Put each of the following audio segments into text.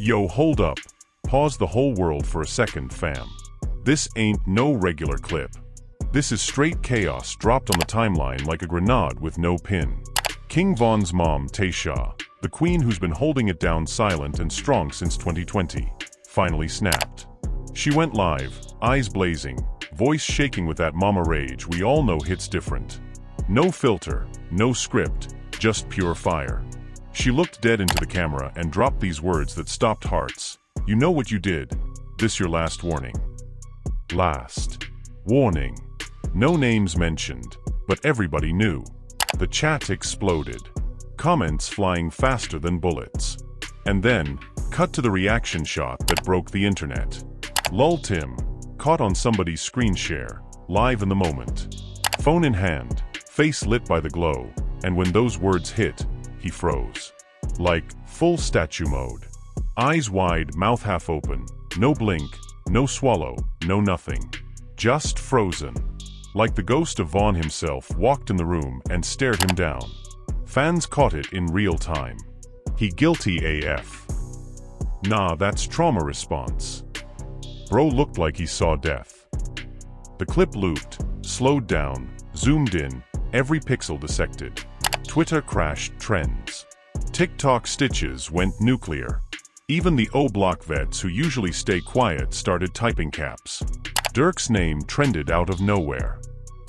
Yo, hold up. Pause the whole world for a second, fam. This ain't no regular clip. This is straight chaos dropped on the timeline like a grenade with no pin. King Von's mom, Tesa, the queen who's been holding it down silent and strong since 2020, finally snapped. She went live, eyes blazing, voice shaking with that mama rage we all know hits different. No filter, no script, just pure fire. She looked dead into the camera and dropped these words that stopped hearts. You know what you did. This your last warning. Last warning. No names mentioned, but everybody knew. The chat exploded. Comments flying faster than bullets. And then, cut to the reaction shot that broke the internet. Lil Tim, caught on somebody's screen share, live in the moment. Phone in hand, face lit by the glow, and when those words hit, he froze. Like, full statue mode. Eyes wide, mouth half open, no blink, no swallow, no nothing. Just frozen. Like the ghost of Von himself walked in the room and stared him down. Fans caught it in real time. He guilty AF. Nah, that's trauma response. Bro looked like he saw death. The clip looped, slowed down, zoomed in, every pixel dissected. Twitter crashed trends. TikTok stitches went nuclear. Even the OBlock vets who usually stay quiet started typing caps. Durk's name trended out of nowhere.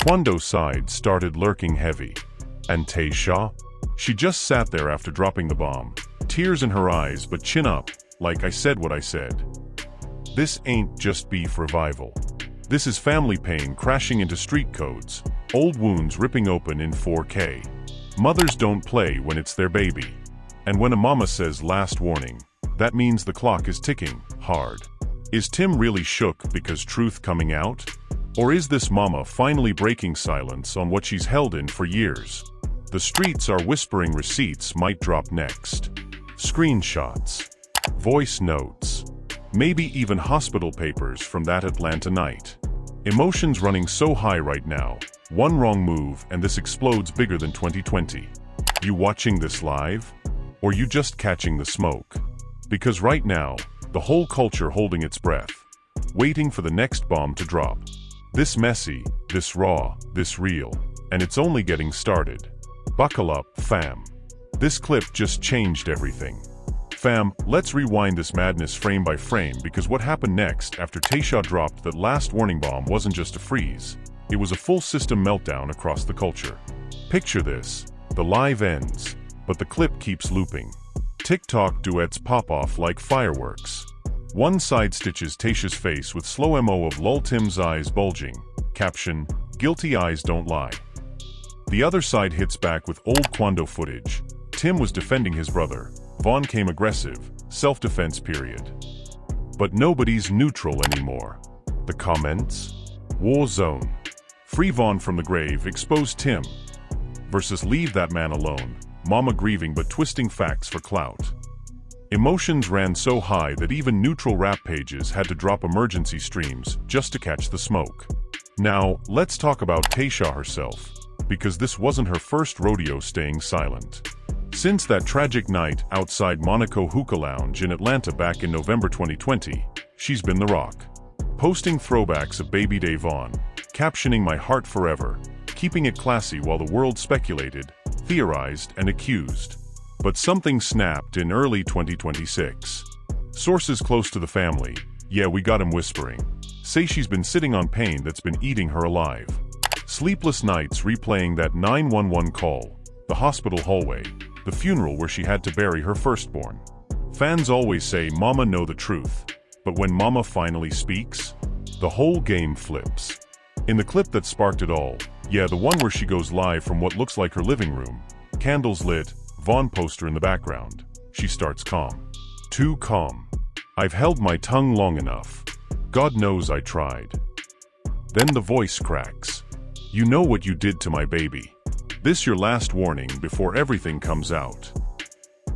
Quando's side started lurking heavy. And Tesa? She just sat there after dropping the bomb. Tears in her eyes but chin up, like I said what I said. This ain't just beef revival. This is family pain crashing into street codes, old wounds ripping open in 4K. Mothers don't play when it's their baby. And when a mama says last warning, that means the clock is ticking hard. Is Tim really shook because truth coming out? Or is this mama finally breaking silence on what she's held in for years? The streets are whispering receipts might drop next. Screenshots. Voice notes. Maybe even hospital papers from that Atlanta night. Emotions running so high right now. One wrong move and this explodes bigger than 2020. You watching this live? Or you just catching the smoke? Because right now, the whole culture holding its breath, waiting for the next bomb to drop. This messy, this raw, this real, and it's only getting started. Buckle up, fam. This clip just changed everything. Fam, let's rewind this madness frame by frame because what happened next after Tesa dropped that last warning bomb wasn't just a freeze. It was a full system meltdown across the culture. Picture this, the live ends, but the clip keeps looping. TikTok duets pop off like fireworks. One side stitches Tesa's face with slow mo of Lil Tim's eyes bulging. Caption, guilty eyes don't lie. The other side hits back with old Quando footage. Tim was defending his brother. Von came aggressive. Self-defense period. But nobody's neutral anymore. The comments? War zone. Free Von from the grave exposed Tim. Versus leave that man alone. Mama grieving but twisting facts for clout. Emotions ran so high that even neutral rap pages had to drop emergency streams just to catch the smoke. Now, let's talk about Tesa herself, because this wasn't her first rodeo staying silent. Since that tragic night outside Monaco Hookah Lounge in Atlanta back in November 2020, she's been the rock. Posting throwbacks of Baby Day Von, captioning My Heart Forever, keeping it classy while the world speculated, theorized, and accused. But something snapped in early 2026. Sources close to the family, yeah we got him whispering, say she's been sitting on pain that's been eating her alive. Sleepless nights replaying that 911 call, the hospital hallway, the funeral where she had to bury her firstborn. Fans always say mama know the truth, but when mama finally speaks, the whole game flips. In the clip that sparked it all, yeah the one where she goes live from what looks like her living room, candles lit, Von poster in the background, she starts calm. Too calm. I've held my tongue long enough. God knows I tried. Then the voice cracks. You know what you did to my baby. This your last warning before everything comes out.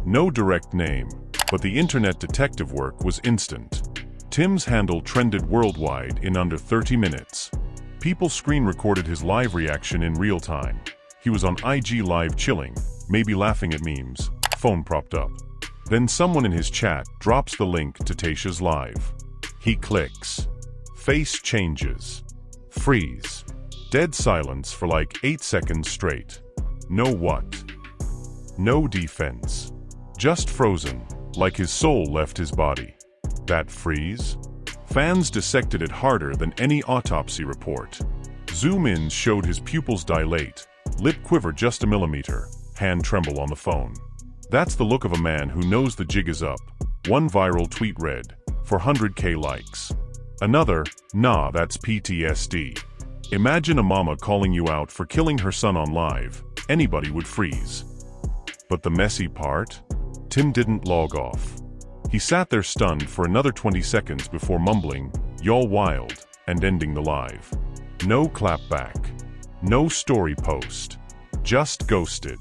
No direct name, but the internet detective work was instant. Tim's handle trended worldwide in under 30 minutes. People screen recorded his live reaction in real time. He was on IG Live chilling, maybe laughing at memes, phone propped up. Then someone in his chat drops the link to Tesa's live. He clicks. Face changes. Freeze. Dead silence for like 8 seconds straight. No what? No defense. Just frozen, like his soul left his body. That freeze? Fans dissected it harder than any autopsy report. Zoom-ins showed his pupils dilate, lip quiver just a millimeter, hand tremble on the phone. That's the look of a man who knows the jig is up. One viral tweet read, 400K likes. Another, nah, that's PTSD. Imagine a mama calling you out for killing her son on live. Anybody would freeze. But the messy part? Tim didn't log off. He sat there stunned for another 20 seconds before mumbling, "Y'all wild," and ending the live. No clapback. No story post. Just ghosted.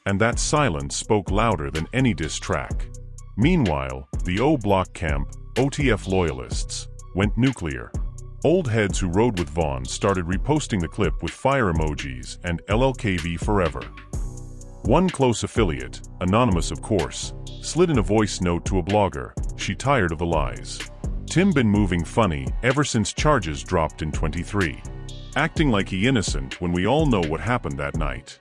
And that silence spoke louder than any diss track. Meanwhile, the OBlock camp, OTF loyalists, went nuclear. Old heads who rode with Vaughn started reposting the clip with fire emojis and LLKV forever. One close affiliate, anonymous of course, slid in a voice note to a blogger, she tired of the lies. Tim been moving funny ever since charges dropped in 23. Acting like he innocent when we all know what happened that night.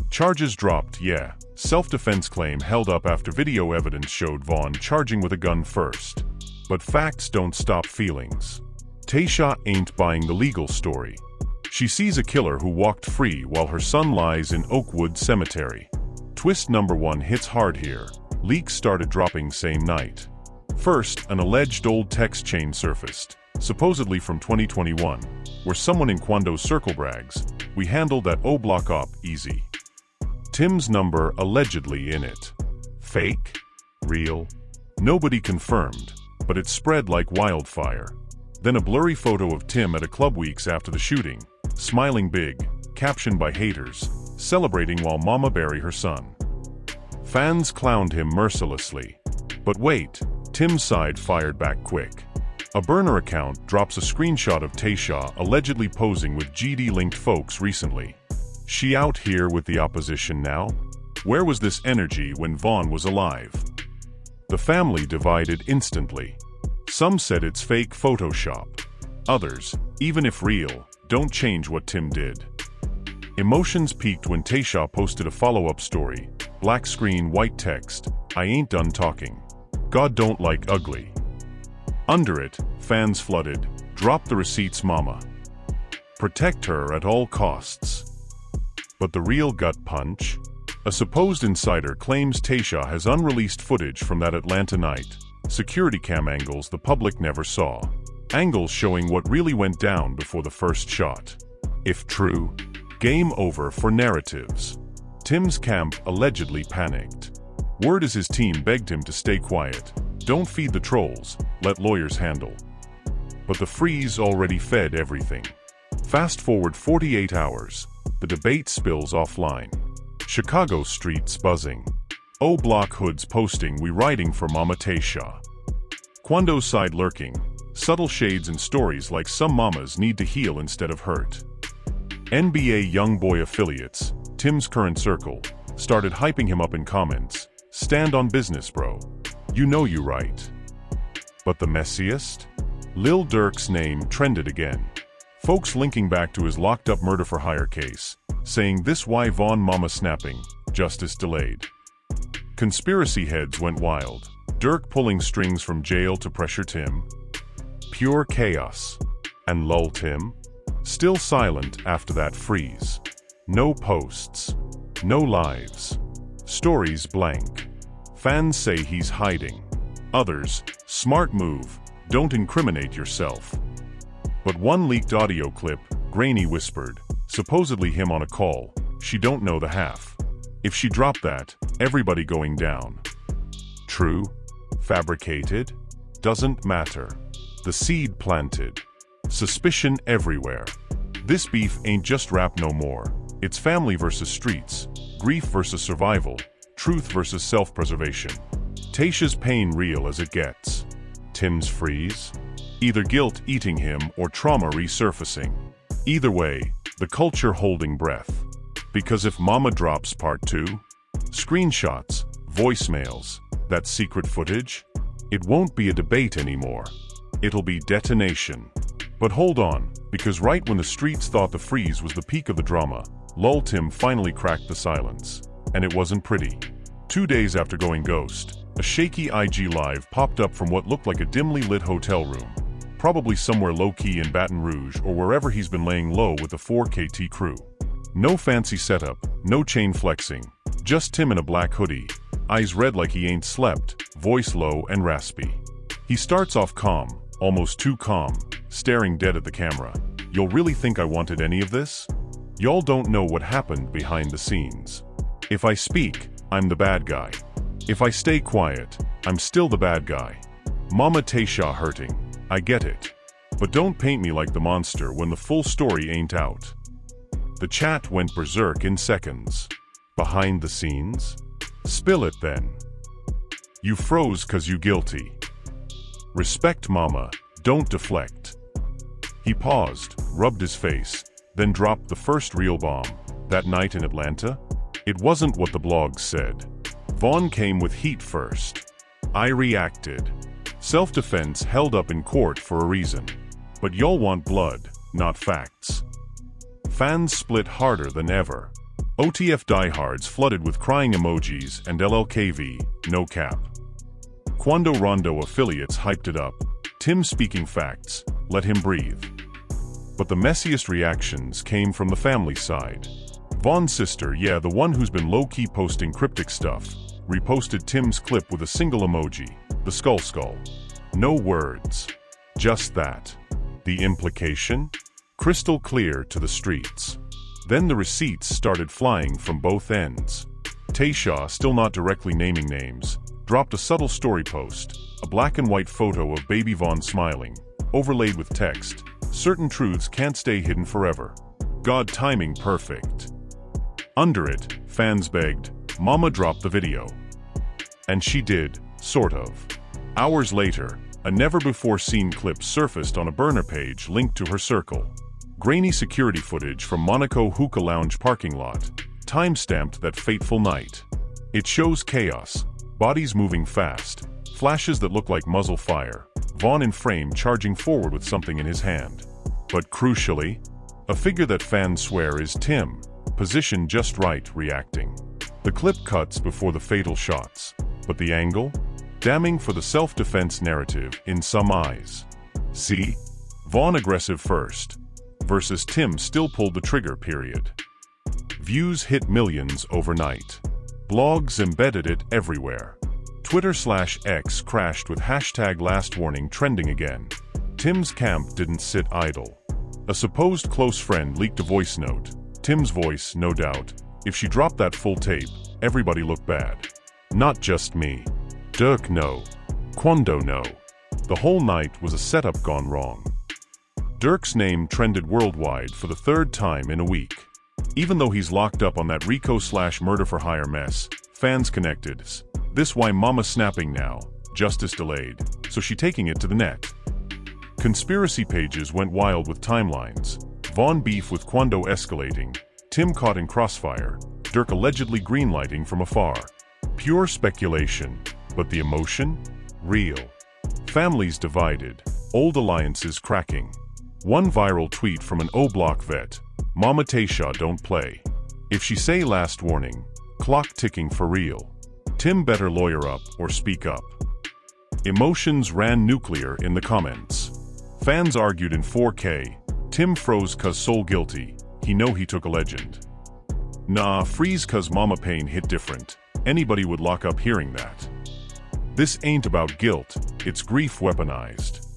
Charges dropped, yeah. Self-defense claim held up after video evidence showed Vaughn charging with a gun first. But facts don't stop feelings. Tesa ain't buying the legal story. She sees a killer who walked free while her son lies in Oakwood Cemetery. Twist number 1 hits hard here. Leaks started dropping same night. First, an alleged old text chain surfaced, supposedly from 2021, where someone in Kwando's circle brags, "We handled that OBlock op easy." Tim's number allegedly in it. Fake? Real? Nobody confirmed, but it spread like wildfire. Then a blurry photo of Tim at a club weeks after the shooting, smiling big, captioned by haters, celebrating while Mama buried her son. Fans clowned him mercilessly. But wait, Tim's side fired back quick. A burner account drops a screenshot of Tesa allegedly posing with GD-linked folks recently. She out here with the opposition now? Where was this energy when Vaughn was alive? The family divided instantly. Some said it's fake Photoshop. Others, even if real, don't change what Tim did. Emotions peaked when Tesa posted a follow-up story, black screen, white text, "I ain't done talking. God don't like ugly." Under it, fans flooded, "Drop the receipts, mama. Protect her at all costs." But the real gut punch? A supposed insider claims Tesa has unreleased footage from that Atlanta night, security cam angles the public never saw. Angles showing what really went down before the first shot. If true, game over for narratives. Tim's camp allegedly panicked. Word is his team begged him to stay quiet. Don't feed the trolls, let lawyers handle. But the freeze already fed everything. Fast forward 48 hours. The debate spills offline. Chicago streets buzzing. OBlock hoods posting, "We riding for Mama Tesa." Kwando's side lurking. Subtle shades and stories like some mamas need to heal instead of hurt. NBA young boy affiliates, Tim's current circle, started hyping him up in comments. "Stand on business, bro. You know you right." But the messiest? Lil Durk's name trended again. Folks linking back to his locked-up murder-for-hire case, saying this why Vaughn mama snapping, justice delayed. Conspiracy heads went wild. Durk pulling strings from jail to pressure Tim. Pure chaos. And Lil Tim? Still silent after that freeze. No posts. No lives. Stories blank. Fans say he's hiding. Others, smart move, don't incriminate yourself. But one leaked audio clip, Grainy whispered, supposedly him on a call, "She don't know the half. If she dropped that, everybody going down." True? Fabricated? Doesn't matter. The seed planted. Suspicion everywhere. This beef ain't just rap no more. It's family versus streets, grief versus survival, truth versus self-preservation. Tesa's pain real as it gets. Tim's freeze? Either guilt eating him or trauma resurfacing. Either way, the culture holding breath. Because if Mama drops part 2, screenshots, voicemails, That secret footage? It won't be a debate anymore. It'll be detonation. But hold on, because right when the streets thought the freeze was the peak of the drama, Lil Tim finally cracked the silence. And it wasn't pretty. 2 days after going ghost, a shaky IG live popped up from what looked like a dimly lit hotel room. Probably somewhere low-key in Baton Rouge or wherever he's been laying low with the 4KT crew. No fancy setup, no chain flexing, just Tim in a black hoodie, eyes red like he ain't slept, voice low and raspy. He starts off calm, almost too calm, staring dead at the camera. You'll really think I wanted any of this? Y'all don't know what happened behind the scenes. If I speak, I'm the bad guy. If I stay quiet, I'm still the bad guy. Mama Tesa hurting. I get it. But don't paint me like the monster when the full story ain't out. The chat went berserk in seconds. Behind the scenes? Spill it then. You froze 'cause you guilty. Respect mama, don't deflect. He paused, rubbed his face, then dropped the first real bomb. That night in Atlanta? It wasn't what the blogs said. Vaughn came with heat first. I reacted. Self-defense held up in court for a reason. But y'all want blood, not facts. Fans split harder than ever. OTF diehards flooded with crying emojis and LLKV, no cap. Quando Rondo affiliates hyped it up. Tim speaking facts, let him breathe. But the messiest reactions came from the family side. Vaughn's sister, yeah, the one who's been low-key posting cryptic stuff, reposted Tim's clip with a single emoji, the skull. No words. Just that. The implication? Crystal clear to the streets. Then the receipts started flying from both ends. Tesa, still not directly naming names, dropped a subtle story post, a black and white photo of baby Vaughn smiling, overlaid with text, certain truths can't stay hidden forever. God timing perfect. Under it, fans begged, Mama drop the video. And she did, sort of. Hours later, a never-before-seen clip surfaced on a burner page linked to her circle. Grainy security footage from Monaco Hookah Lounge parking lot, time-stamped that fateful night. It shows chaos, bodies moving fast, flashes that look like muzzle fire, Vaughn in frame charging forward with something in his hand. But crucially, a figure that fans swear is Tim, positioned just right, reacting. The clip cuts before the fatal shots, but the angle? Damning for the self-defense narrative in some eyes. See? Vaughn aggressive first, versus Tim still pulled the trigger, period. Views hit millions overnight. Blogs embedded it everywhere. Twitter/X crashed with #LastWarning trending again. Tim's camp didn't sit idle. A supposed close friend leaked a voice note. Tim's voice, no doubt. If she dropped that full tape, everybody looked bad. Not just me. Durk no. Quando no. The whole night was a setup gone wrong. Durk's name trended worldwide for the third time in a week. Even though he's locked up on that RICO/murder-for-hire mess, fans connected. This why mama snapping now, justice delayed, so she taking it to the net. Conspiracy pages went wild with timelines. Vaughn beef with Quando escalating, Tim caught in crossfire, Durk allegedly greenlighting from afar. Pure speculation, but the emotion? Real. Families divided, old alliances cracking. One viral tweet from an OBlock vet, Mama Tesa don't play. If she say last warning, clock ticking for real. Tim better lawyer up or speak up. Emotions ran nuclear in the comments. Fans argued in 4K, Tim froze 'cause soul guilty, he know he took a legend. Nah, freeze 'cause mama pain hit different, anybody would lock up hearing that. This ain't about guilt, it's grief weaponized.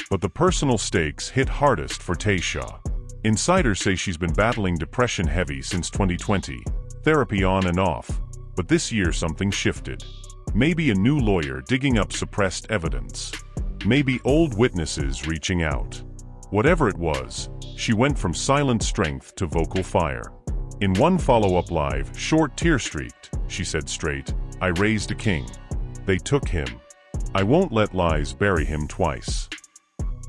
But the personal stakes hit hardest for Tesa. Insiders say she's been battling depression heavy since 2020, therapy on and off, but this year something shifted. Maybe a new lawyer digging up suppressed evidence. Maybe old witnesses reaching out. Whatever it was, she went from silent strength to vocal fire. In one follow-up live, short tear-streaked, she said straight, I raised a king. They took him. I won't let lies bury him twice.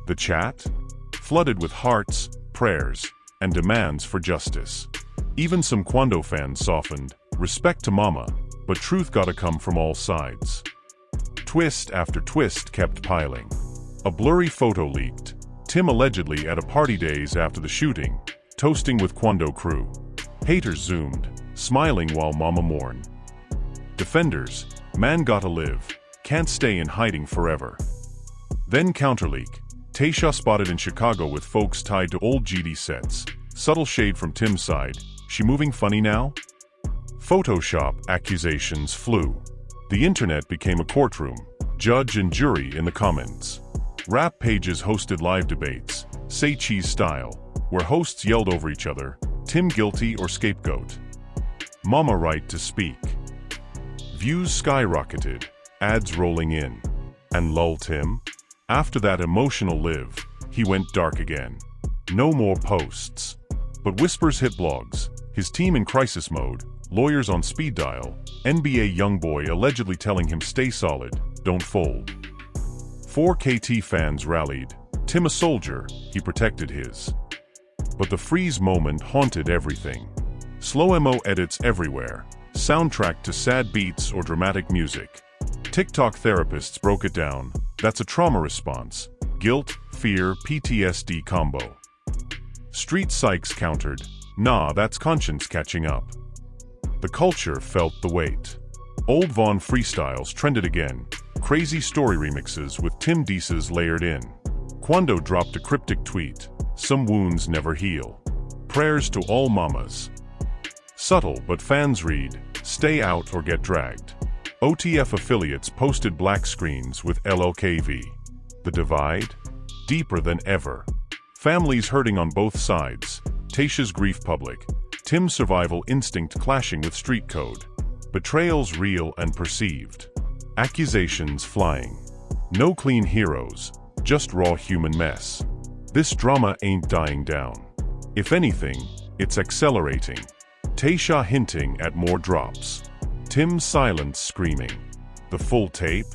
The chat? Flooded with hearts, prayers, and demands for justice. Even some Quando fans softened, respect to mama, but truth gotta come from all sides. Twist after twist kept piling. A blurry photo leaked. Tim allegedly at a party days after the shooting, toasting with Kwando crew. Haters zoomed, smiling while mama mourned. Defenders, man gotta live, can't stay in hiding forever. Then counterleak, Tesa spotted in Chicago with folks tied to old GD sets. Subtle shade from Tim's side, she moving funny now? Photoshop accusations flew. The internet became a courtroom, judge and jury in the comments. Rap pages hosted live debates, say cheese style, where hosts yelled over each other, Tim guilty or scapegoat. Mama right to speak. Views skyrocketed, ads rolling in. And Lil Tim? After that emotional live, he went dark again. No more posts. But whispers hit blogs, his team in crisis mode, lawyers on speed dial, NBA youngboy allegedly telling him stay solid, don't fold. 4KT fans rallied. Tim a soldier, he protected his. But the freeze moment haunted everything. Slow-mo edits everywhere, soundtrack to sad beats or dramatic music. TikTok therapists broke it down. That's a trauma response. Guilt, fear, PTSD combo. Street psychs countered. Nah, that's conscience catching up. The culture felt the weight. Old Von freestyles trended again. Crazy story remixes with Tim Desa's layered in. Kwando dropped a cryptic tweet. Some wounds never heal. Prayers to all mamas. Subtle, but fans read, stay out or get dragged. OTF affiliates posted black screens with LLKV. The divide? Deeper than ever. Families hurting on both sides. Tesa's grief public. Tim's survival instinct clashing with street code. Betrayals real and perceived. Accusations flying. No clean heroes, just raw human mess. This drama ain't dying down. If anything, it's accelerating. Tesa hinting at more drops. Tim's silence screaming. The full tape?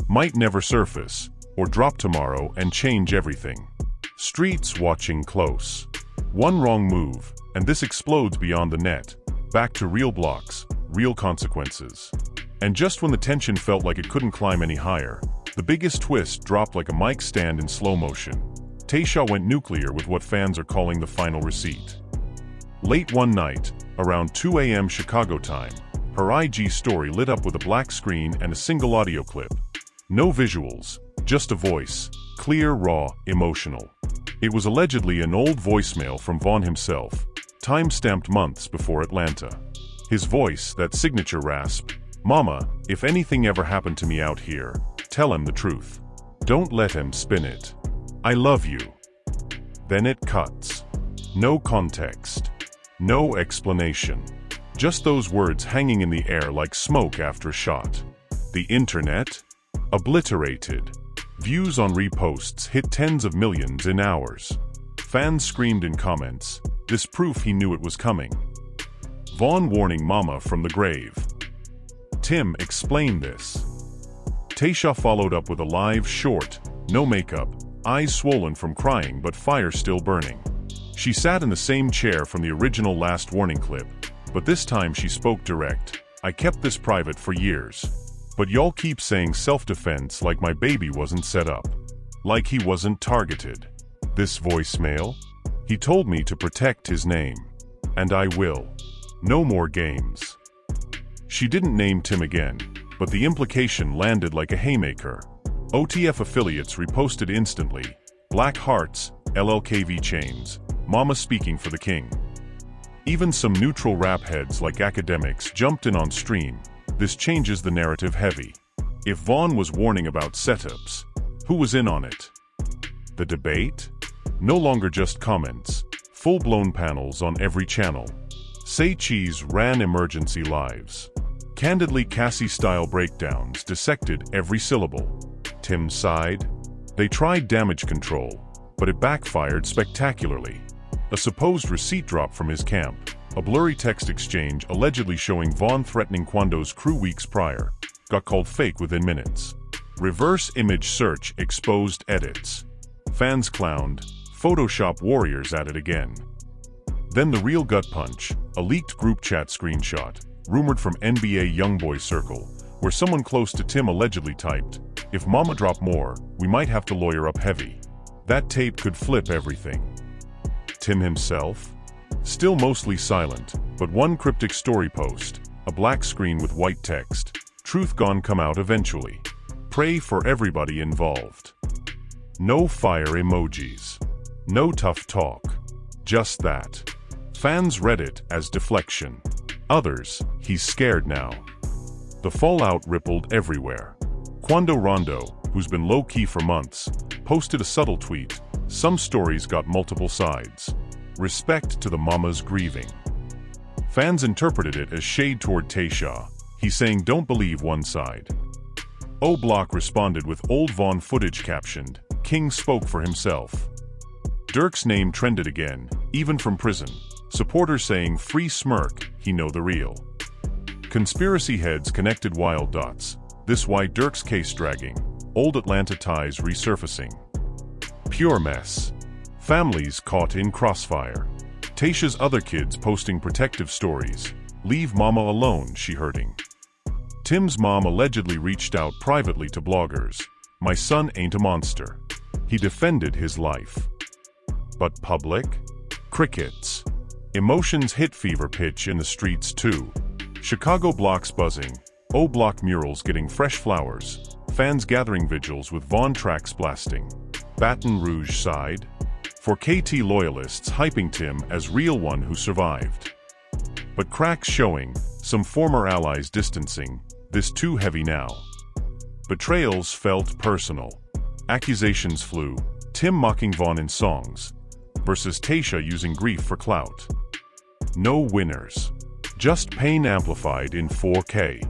Might never surface, or drop tomorrow and change everything. Streets watching close. One wrong move, and this explodes beyond the net. Back to real blocks, real consequences. And just when the tension felt like it couldn't climb any higher, the biggest twist dropped like a mic stand in slow motion. Tesa went nuclear with what fans are calling the final receipt. Late one night, around 2 a.m. Chicago time, her IG story lit up with a black screen and a single audio clip. No visuals, just a voice, clear, raw, emotional. It was allegedly an old voicemail from Von himself, time-stamped months before Atlanta. His voice, that signature rasp, "Mama, if anything ever happened to me out here, tell him the truth. Don't let him spin it. I love you." Then it cuts. No context. No explanation. Just those words hanging in the air like smoke after a shot. The internet? Obliterated. Views on reposts hit tens of millions in hours. Fans screamed in comments, this proof he knew it was coming. Von warning Mama from the grave. Tim explained this. Tesa followed up with a live short, no makeup, eyes swollen from crying but fire still burning. She sat in the same chair from the original last warning clip, but this time she spoke direct. I kept this private for years. But y'all keep saying self-defense like my baby wasn't set up. Like he wasn't targeted. This voicemail? He told me to protect his name. And I will. No more games. She didn't name Tim again, but the implication landed like a haymaker. OTF affiliates reposted instantly. Black hearts, LLKV chains, Mama speaking for the king. Even some neutral rap heads like academics jumped in on stream. This changes the narrative heavy. If Von was warning about setups, who was in on it? The debate? No longer just comments, full-blown panels on every channel. Say Cheese ran emergency lives. Candidly Cassie-style breakdowns dissected every syllable. Tim's side? They tried damage control, but it backfired spectacularly. A supposed receipt drop from his camp. A blurry text exchange allegedly showing Von threatening Kwando's crew weeks prior, got called fake within minutes. Reverse image search exposed edits. Fans clowned, Photoshop warriors at it again. Then the real gut punch, a leaked group chat screenshot, rumored from NBA youngboy circle, where someone close to Tim allegedly typed, "If Mama drop more, we might have to lawyer up heavy." That tape could flip everything. Tim himself? Still mostly silent, but one cryptic story post, a black screen with white text, "Truth gone come out eventually. Pray for everybody involved." No fire emojis. No tough talk. Just that. Fans read it as deflection. Others, "He's scared now." The fallout rippled everywhere. Quando Rondo, who's been low-key for months, posted a subtle tweet, "Some stories got multiple sides. Respect to the mamas grieving." Fans interpreted it as shade toward Tesa. He's saying don't believe one side. OBlock responded with old Vaughn footage captioned, "King spoke for himself." Durk's name trended again, even from prison. Supporters saying, "Free smirk, he know the real." Conspiracy heads connected wild dots. This why Durk's case dragging. Old Atlanta ties resurfacing. Pure mess. Families caught in crossfire. Tayshia's other kids posting protective stories. "Leave mama alone, she hurting." Tim's mom allegedly reached out privately to bloggers. "My son ain't a monster." He defended his life. But public? Crickets. Emotions hit fever pitch in the streets too. Chicago blocks buzzing, OBlock murals getting fresh flowers, fans gathering vigils with Vaughn tracks blasting. Baton Rouge side? For KT loyalists hyping Tim as real one who survived. But cracks showing, some former allies distancing, this too heavy now. Betrayals felt personal. Accusations flew, Tim mocking Vaughn in songs, versus Tesa using grief for clout. No winners. Just pain amplified in 4K.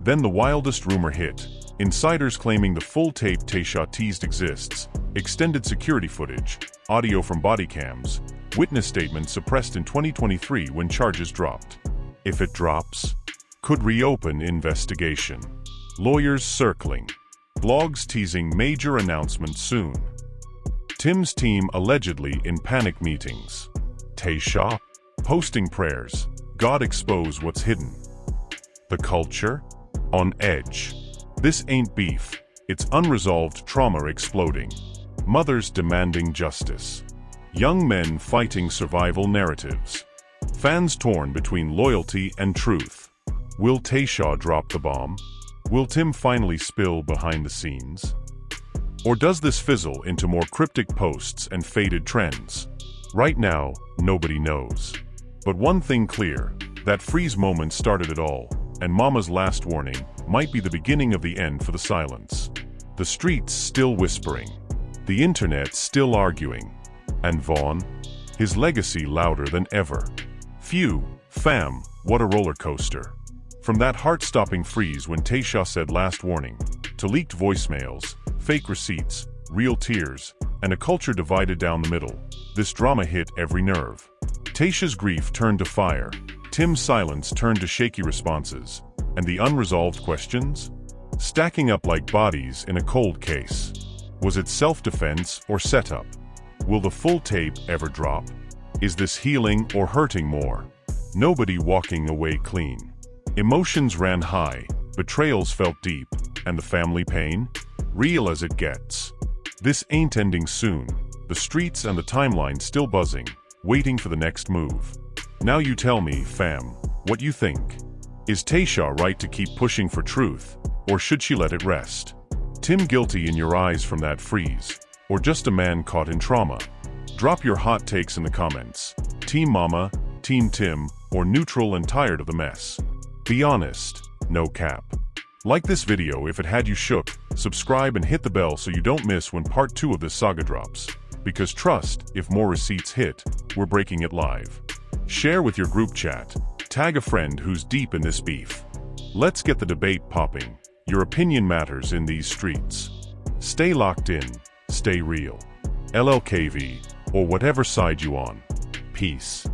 Then the wildest rumor hit. Insiders claiming the full tape Tesa teased exists, extended security footage, audio from body cams, witness statements suppressed in 2023 when charges dropped. If it drops, could reopen investigation. Lawyers circling. Blogs teasing major announcement soon. Tim's team allegedly in panic meetings. Tesa? Posting prayers. God expose what's hidden. The culture? On edge. This ain't beef. It's unresolved trauma exploding. Mothers demanding justice. Young men fighting survival narratives. Fans torn between loyalty and truth. Will Tesa drop the bomb? Will Tim finally spill behind the scenes? Or does this fizzle into more cryptic posts and faded trends? Right now, nobody knows. But one thing clear, that freeze moment started it all, and Mama's last warning might be the beginning of the end for the silence. The streets still whispering. The internet still arguing. And Vaughn? His legacy louder than ever. Phew, fam, what a roller coaster. From that heart-stopping freeze when Tesa said last warning, to leaked voicemails, fake receipts, real tears, and a culture divided down the middle, this drama hit every nerve. Tayshia's grief turned to fire, Tim's silence turned to shaky responses, and the unresolved questions? Stacking up like bodies in a cold case. Was it self-defense or setup? Will the full tape ever drop? Is this healing or hurting more? Nobody walking away clean. Emotions ran high, betrayals felt deep, and the family pain? Real as it gets. This ain't ending soon. The streets and the timeline still buzzing, waiting for the next move. Now you tell me, fam, what you think. Is Tesa right to keep pushing for truth, or should she let it rest? Tim guilty in your eyes from that freeze, or just a man caught in trauma? Drop your hot takes in the comments. Team Mama, Team Tim, or neutral and tired of the mess? Be honest, no cap. Like this video if it had you shook, subscribe and hit the bell so you don't miss when part 2 of this saga drops. Because trust, if more receipts hit, we're breaking it live. Share with your group chat. Tag a friend who's deep in this beef. Let's get the debate popping. Your opinion matters in these streets. Stay locked in, stay real. LLKV, or whatever side you on. Peace.